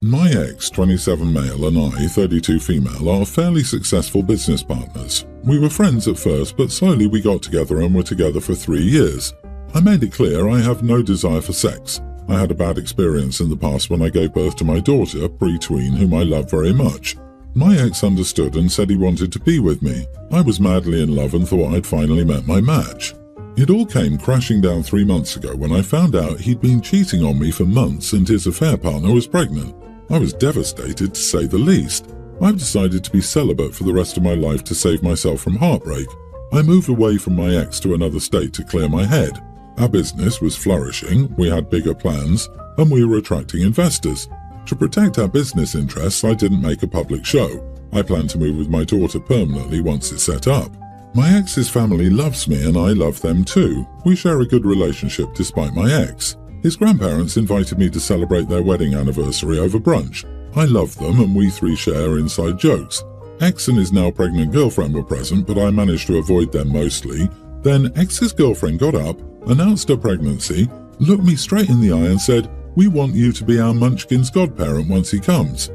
My ex, 27 male, and I, 32 female, are fairly successful business partners. We were friends at first, but slowly we got together and were together for 3 years. I made it clear I have no desire for sex. I had a bad experience in the past when I gave birth to my daughter, pre-tween, whom I love very much. My ex understood and said he wanted to be with me. I was madly in love and thought I'd finally met my match. It all came crashing down 3 months ago when I found out he'd been cheating on me for months and his affair partner was pregnant. I was devastated, to say the least. I've decided to be celibate for the rest of my life to save myself from heartbreak. I moved away from my ex to another state to clear my head. Our business was flourishing, we had bigger plans, and we were attracting investors. To protect our business interests, I didn't make a public show. I plan to move with my daughter permanently once it's set up. My ex's family loves me and I love them too. We share a good relationship despite my ex. His grandparents invited me to celebrate their wedding anniversary over brunch. I love them and we three share inside jokes. Ex and his now pregnant girlfriend were present, but I managed to avoid them mostly. Then ex's girlfriend got up, announced her pregnancy, looked me straight in the eye and said, "We want you to be our Munchkin's godparent once he comes."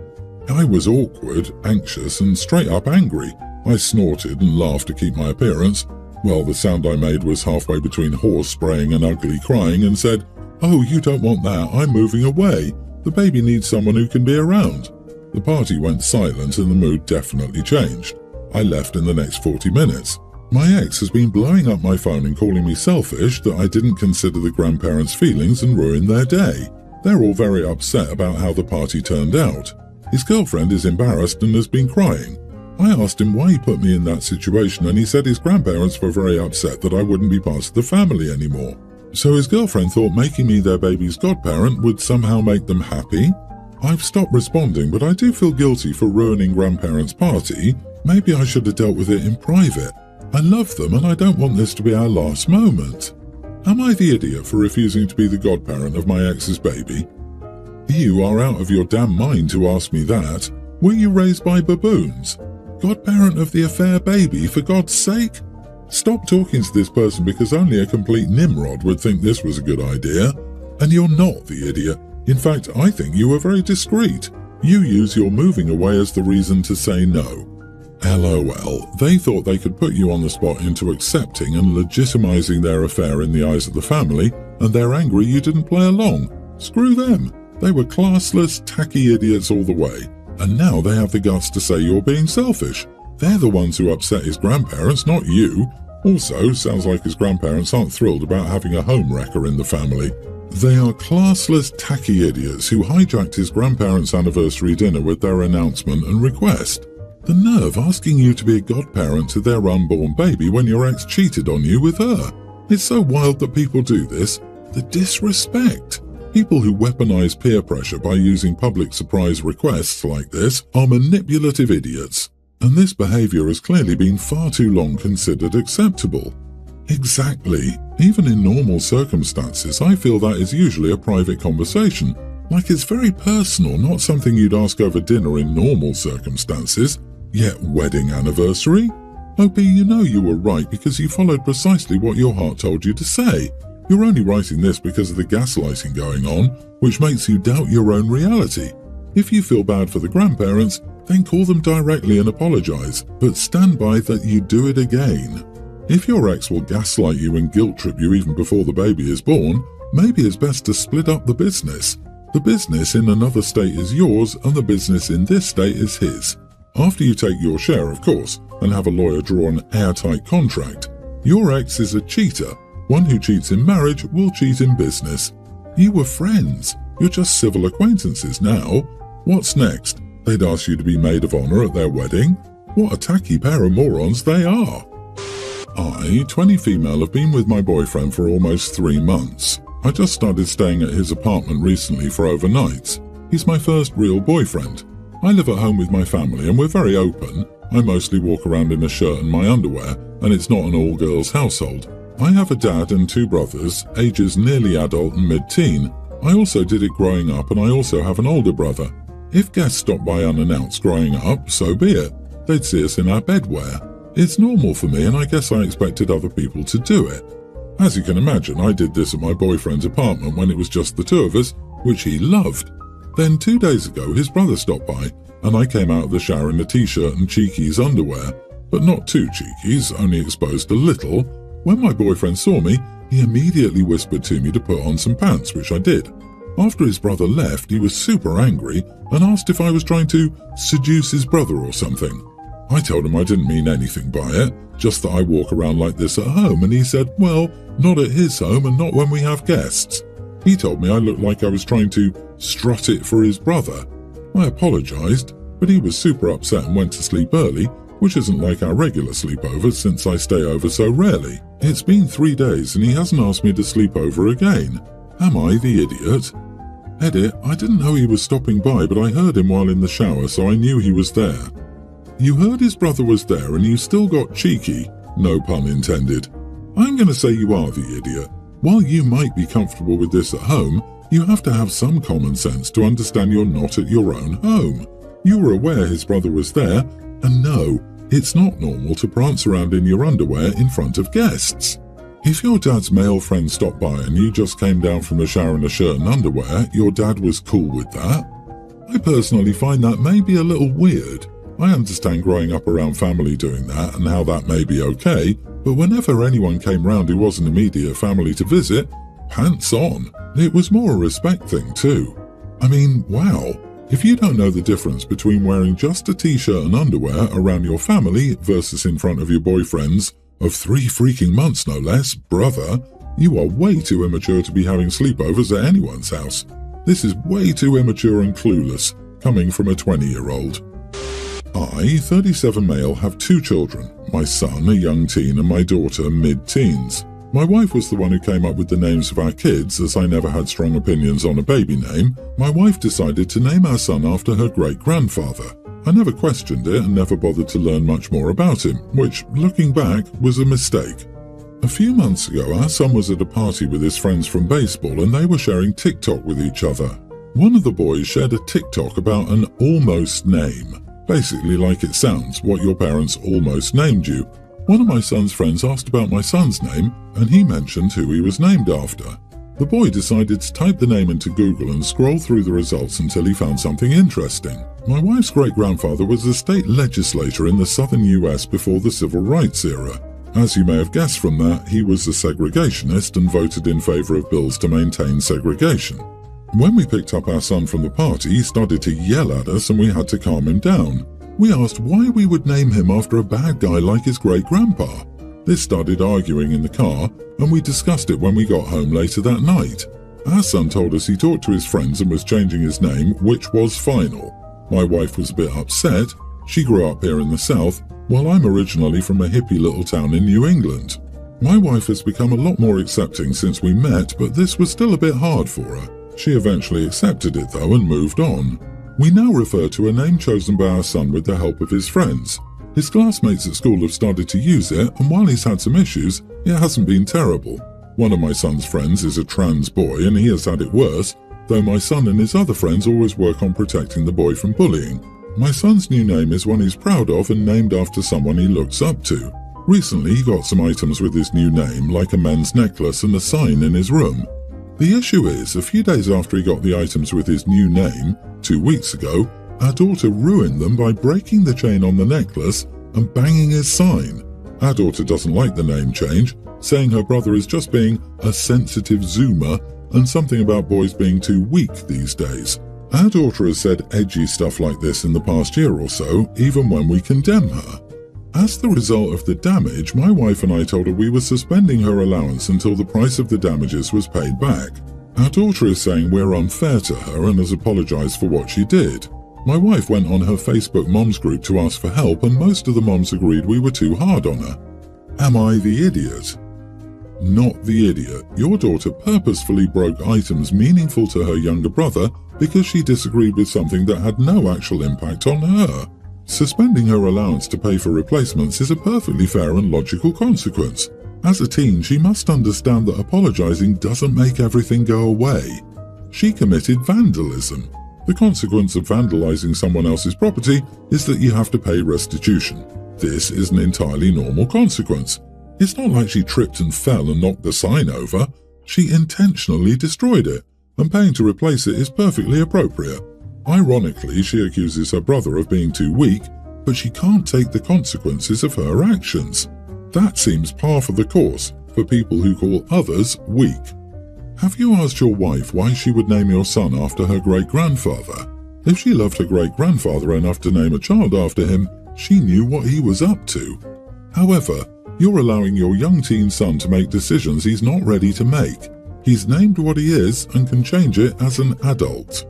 I was awkward, anxious and straight up angry. I snorted and laughed to keep my appearance. Well, the sound I made was halfway between horse spraying and ugly crying and said, "Oh, you don't want that, I'm moving away. The baby needs someone who can be around." The party went silent and the mood definitely changed. I left in the next 40 minutes. My ex has been blowing up my phone and calling me selfish that I didn't consider the grandparents' feelings and ruin their day. They're all very upset about how the party turned out. His girlfriend is embarrassed and has been crying. I asked him why he put me in that situation and he said his grandparents were very upset that I wouldn't be part of the family anymore. So his girlfriend thought making me their baby's godparent would somehow make them happy? I've stopped responding, but I do feel guilty for ruining grandparents' party. Maybe I should have dealt with it in private. I love them and I don't want this to be our last moment. Am I the idiot for refusing to be the godparent of my ex's baby? You are out of your damn mind to ask me that. Were you raised by baboons? Godparent of the affair baby, for God's sake? Stop talking to this person because only a complete Nimrod would think this was a good idea. And you're not the idiot. In fact, I think you were very discreet. You use your moving away as the reason to say no. LOL, they thought they could put you on the spot into accepting and legitimizing their affair in the eyes of the family, and they're angry you didn't play along. Screw them. They were classless, tacky idiots all the way, and now they have the guts to say you're being selfish. They're the ones who upset his grandparents, not you. Also, sounds like his grandparents aren't thrilled about having a home wrecker in the family. They are classless, tacky idiots who hijacked his grandparents' anniversary dinner with their announcement and request. The nerve asking you to be a godparent to their unborn baby when your ex cheated on you with her. It's so wild that people do this. The disrespect. People who weaponize peer pressure by using public surprise requests like this are manipulative idiots. And this behavior has clearly been far too long considered acceptable. Exactly. Even in normal circumstances, I feel that is usually a private conversation. Like it's very personal, not something you'd ask over dinner in normal circumstances. Yet wedding anniversary? OP, you know you were right because you followed precisely what your heart told you to say. You're only writing this because of the gaslighting going on, which makes you doubt your own reality. If you feel bad for the grandparents, then call them directly and apologize, but stand by that you do it again. If your ex will gaslight you and guilt trip you even before the baby is born, maybe it's best to split up the business. The business in another state is yours and the business in this state is his. After you take your share, of course, and have a lawyer draw an airtight contract. Your ex is a cheater. One who cheats in marriage will cheat in business. You were friends. You're just civil acquaintances now. What's next? They'd ask you to be maid of honor at their wedding? What a tacky pair of morons they are. I, 20 female, have been with my boyfriend for almost 3 months. I just started staying at his apartment recently for overnights. He's my first real boyfriend. I live at home with my family and we're very open. I mostly walk around in a shirt and my underwear, and it's not an all-girls household. I have a dad and 2 brothers, ages nearly adult and mid-teen. I also did it growing up and I also have an older brother. If guests stop by unannounced growing up, so be it. They'd see us in our bedwear. It's normal for me and I guess I expected other people to do it. As you can imagine, I did this at my boyfriend's apartment when it was just the 2 of us, which he loved. Then 2 days ago his brother stopped by and I came out of the shower in a t-shirt and cheekies underwear, but not too cheekies, only exposed a little. When my boyfriend saw me, he immediately whispered to me to put on some pants, which I did. After his brother left, he was super angry and asked if I was trying to seduce his brother or something. I told him I didn't mean anything by it, just that I walk around like this at home, and he said, well, not at his home and not when we have guests. He told me I looked like I was trying to strut it for his brother. I apologized, but he was super upset and went to sleep early, which isn't like our regular sleepovers since I stay over so rarely. It's been 3 days and he hasn't asked me to sleep over again. Am I the idiot? Edit, I didn't know he was stopping by, but I heard him while in the shower, so I knew he was there. You heard his brother was there and you still got cheeky. No pun intended. I'm going to say you are the idiot. While you might be comfortable with this at home, you have to have some common sense to understand you're not at your own home. You were aware his brother was there, and no, it's not normal to prance around in your underwear in front of guests. If your dad's male friend stopped by and you just came down from the shower in a shirt and underwear, your dad was cool with that? I personally find that maybe a little weird. I understand growing up around family doing that and how that may be okay, but whenever anyone came round who wasn't immediate family to visit, pants on. It was more a respect thing too. I mean, wow. If you don't know the difference between wearing just a t-shirt and underwear around your family versus in front of your boyfriends, of 3 freaking months no less, brother, you are way too immature to be having sleepovers at anyone's house. This is way too immature and clueless, coming from a 20-year-old. I, 37 male, have 2 children, my son, a young teen, and my daughter, mid-teens. My wife was the one who came up with the names of our kids, as I never had strong opinions on a baby name. My wife decided to name our son after her great-grandfather. I never questioned it and never bothered to learn much more about him, which, looking back, was a mistake. A few months ago, our son was at a party with his friends from baseball and they were sharing TikTok with each other. One of the boys shared a TikTok about an almost name. Basically like it sounds, what your parents almost named you. One of my son's friends asked about my son's name, and he mentioned who he was named after. The boy decided to type the name into Google and scroll through the results until he found something interesting. My wife's great-grandfather was a state legislator in the southern US before the Civil Rights era. As you may have guessed from that, he was a segregationist and voted in favor of bills to maintain segregation. When we picked up our son from the party, he started to yell at us and we had to calm him down. We asked why we would name him after a bad guy like his great-grandpa. This started arguing in the car, and we discussed it when we got home later that night. Our son told us he talked to his friends and was changing his name, which was final. My wife was a bit upset. She grew up here in the South, while I'm originally from a hippie little town in New England. My wife has become a lot more accepting since we met, but this was still a bit hard for her. She eventually accepted it though and moved on. We now refer to a name chosen by our son with the help of his friends. His classmates at school have started to use it, and while he's had some issues, it hasn't been terrible. One of my son's friends is a trans boy and he has had it worse, though my son and his other friends always work on protecting the boy from bullying. My son's new name is one he's proud of and named after someone he looks up to. Recently he got some items with his new name, like a men's necklace and a sign in his room. The issue is, a few days after he got the items with his new name, 2 weeks ago, our daughter ruined them by breaking the chain on the necklace and banging his sign. Our daughter doesn't like the name change, saying her brother is just being a sensitive zoomer and something about boys being too weak these days. Our daughter has said edgy stuff like this in the past year or so, even when we condemn her. As the result of the damage, my wife and I told her we were suspending her allowance until the price of the damages was paid back. Our daughter is saying we're unfair to her and has apologized for what she did. My wife went on her Facebook moms group to ask for help and most of the moms agreed we were too hard on her. Am I the idiot? Not the idiot. Your daughter purposefully broke items meaningful to her younger brother because she disagreed with something that had no actual impact on her. Suspending her allowance to pay for replacements is a perfectly fair and logical consequence. As a teen, she must understand that apologizing doesn't make everything go away. She committed vandalism. The consequence of vandalizing someone else's property is that you have to pay restitution. This is an entirely normal consequence. It's not like she tripped and fell and knocked the sign over. She intentionally destroyed it. and paying to replace it is perfectly appropriate. Ironically, she accuses her brother of being too weak, but she can't take the consequences of her actions. That seems par for the course for people who call others weak. Have you asked your wife why she would name your son after her great-grandfather? If she loved her great-grandfather enough to name a child after him, she knew what he was up to. However, you're allowing your young teen son to make decisions he's not ready to make. He's named what he is and can change it as an adult.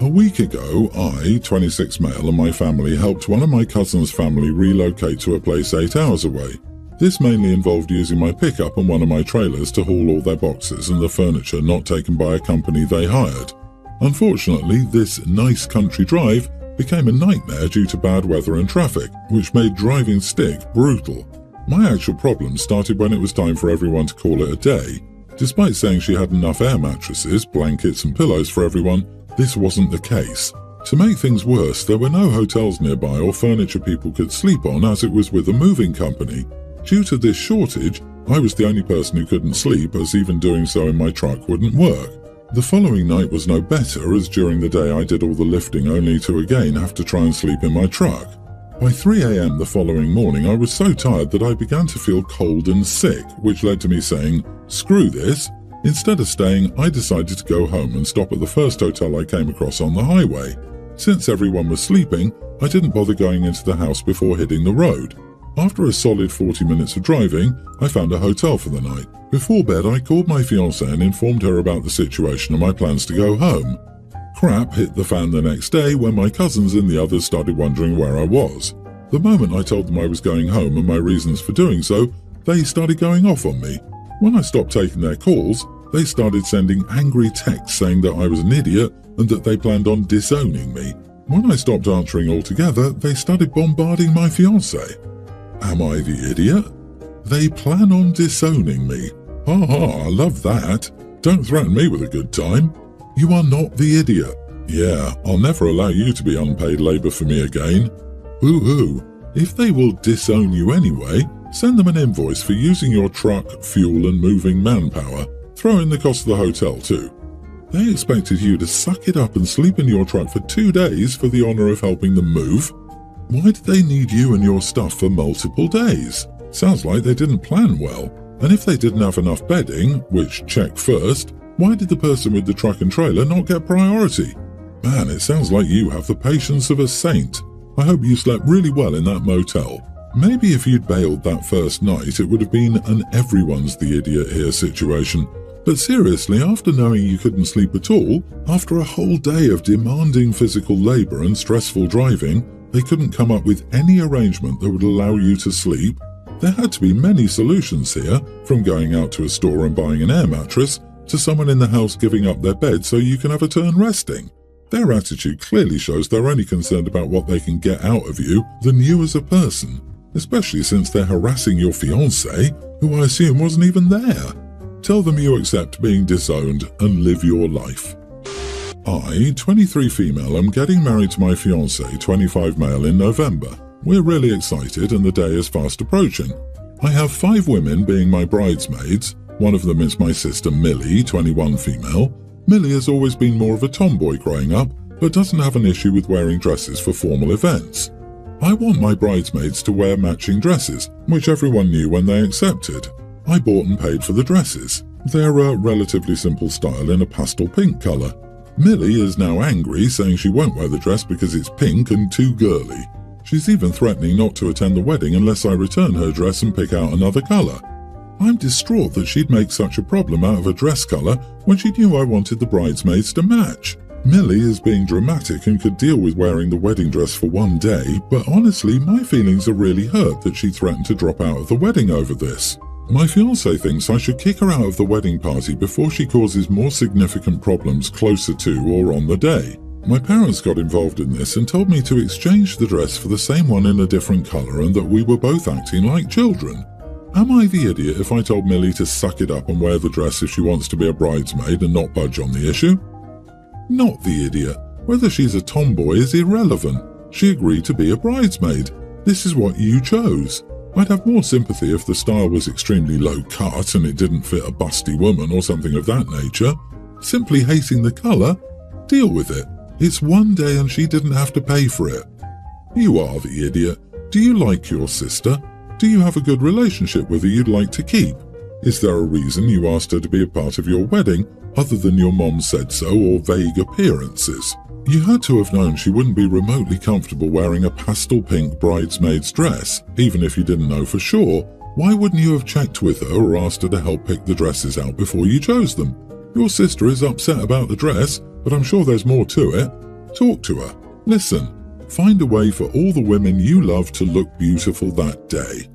A week ago, I, 26 male, and my family helped one of my cousin's family relocate to a place 8 hours away. This mainly involved using my pickup and one of my trailers to haul all their boxes and the furniture not taken by a company they hired. Unfortunately, this nice country drive became a nightmare due to bad weather and traffic, which made driving stick brutal. My actual problem started when it was time for everyone to call it a day. Despite saying she had enough air mattresses, blankets and pillows for everyone, this wasn't the case. To make things worse, there were no hotels nearby or furniture people could sleep on, as it was with a moving company. Due to this shortage, I was the only person who couldn't sleep, as even doing so in my truck wouldn't work. The following night was no better, as during the day I did all the lifting only to again have to try and sleep in my truck. By 3 a.m. the following morning, I was so tired that I began to feel cold and sick, which led to me saying, "Screw this." Instead of staying, I decided to go home and stop at the first hotel I came across on the highway. Since everyone was sleeping, I didn't bother going into the house before hitting the road. After a solid 40 minutes of driving, I found a hotel for the night. Before bed, I called my fiancée and informed her about the situation and my plans to go home. Crap hit the fan the next day when my cousins and the others started wondering where I was. The moment I told them I was going home and my reasons for doing so, they started going off on me. When I stopped taking their calls, they started sending angry texts saying that I was an idiot and that they planned on disowning me. When I stopped answering altogether, they started bombarding my fiancée. Am I the idiot? They plan on disowning me. Ha ha, I love that. Don't threaten me with a good time. You are not the idiot. Yeah, I'll never allow you to be unpaid labour for me again. Hoo-hoo. If they will disown you anyway, send them an invoice for using your truck, fuel and moving manpower. Throw in the cost of the hotel too. They expected you to suck it up and sleep in your truck for 2 days for the honour of helping them move. Why did they need you and your stuff for multiple days? Sounds like they didn't plan well. And if they didn't have enough bedding, which check first, why did the person with the truck and trailer not get priority? Man, it sounds like you have the patience of a saint. I hope you slept really well in that motel. Maybe if you'd bailed that first night, it would have been an everyone's the idiot here situation. But seriously, after knowing you couldn't sleep at all, after a whole day of demanding physical labour and stressful driving, they couldn't come up with any arrangement that would allow you to sleep. There had to be many solutions here, from going out to a store and buying an air mattress, to someone in the house giving up their bed so you can have a turn resting. Their attitude clearly shows they're only concerned about what they can get out of you than you as a person, especially since they're harassing your fiancé, who I assume wasn't even there. Tell them you accept being disowned and live your life. I, 23 female, am getting married to my fiancé, 25 male, in November. We're really excited and the day is fast approaching. I have 5 women being my bridesmaids. One of them is my sister Millie, 21 female. Millie has always been more of a tomboy growing up, but doesn't have an issue with wearing dresses for formal events. I want my bridesmaids to wear matching dresses, which everyone knew when they accepted. I bought and paid for the dresses. They're a relatively simple style in a pastel pink colour. Millie is now angry, saying she won't wear the dress because it's pink and too girly. She's even threatening not to attend the wedding unless I return her dress and pick out another colour. I'm distraught that she'd make such a problem out of a dress colour when she knew I wanted the bridesmaids to match. Millie is being dramatic and could deal with wearing the wedding dress for one day, but honestly my feelings are really hurt that she threatened to drop out of the wedding over this. My fiancé thinks I should kick her out of the wedding party before she causes more significant problems closer to or on the day. My parents got involved in this and told me to exchange the dress for the same one in a different colour and that we were both acting like children. Am I the idiot if I told Millie to suck it up and wear the dress if she wants to be a bridesmaid and not budge on the issue? Not the idiot. Whether she's a tomboy is irrelevant. She agreed to be a bridesmaid. This is what you chose. I'd have more sympathy if the style was extremely low cut and it didn't fit a busty woman or something of that nature. simply hating the colour? Deal with it. It's one day and she didn't have to pay for it. You are the idiot. Do you like your sister? Do you have a good relationship with her you'd like to keep? Is there a reason you asked her to be a part of your wedding other than your mom said so or vague appearances? You had to have known she wouldn't be remotely comfortable wearing a pastel pink bridesmaid's dress, even if you didn't know for sure. Why wouldn't you have checked with her or asked her to help pick the dresses out before you chose them? Your sister is upset about the dress, but I'm sure there's more to it. Talk to her. Listen. Find a way for all the women you love to look beautiful that day.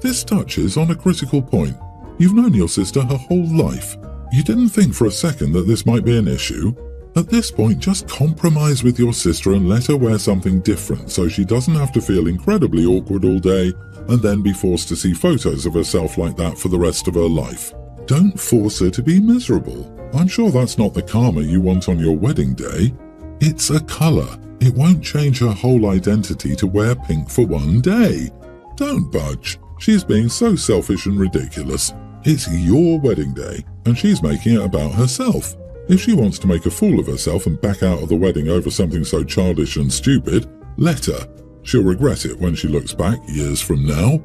This touches on a critical point. You've known your sister her whole life. You didn't think for a second that this might be an issue. At this point, just compromise with your sister and let her wear something different so she doesn't have to feel incredibly awkward all day and then be forced to see photos of herself like that for the rest of her life. Don't force her to be miserable. I'm sure that's not the karma you want on your wedding day. It's a colour. It won't change her whole identity to wear pink for one day. Don't budge. She's being so selfish and ridiculous. It's your wedding day, and she's making it about herself. If she wants to make a fool of herself and back out of the wedding over something so childish and stupid, let her. She'll regret it when she looks back years from now.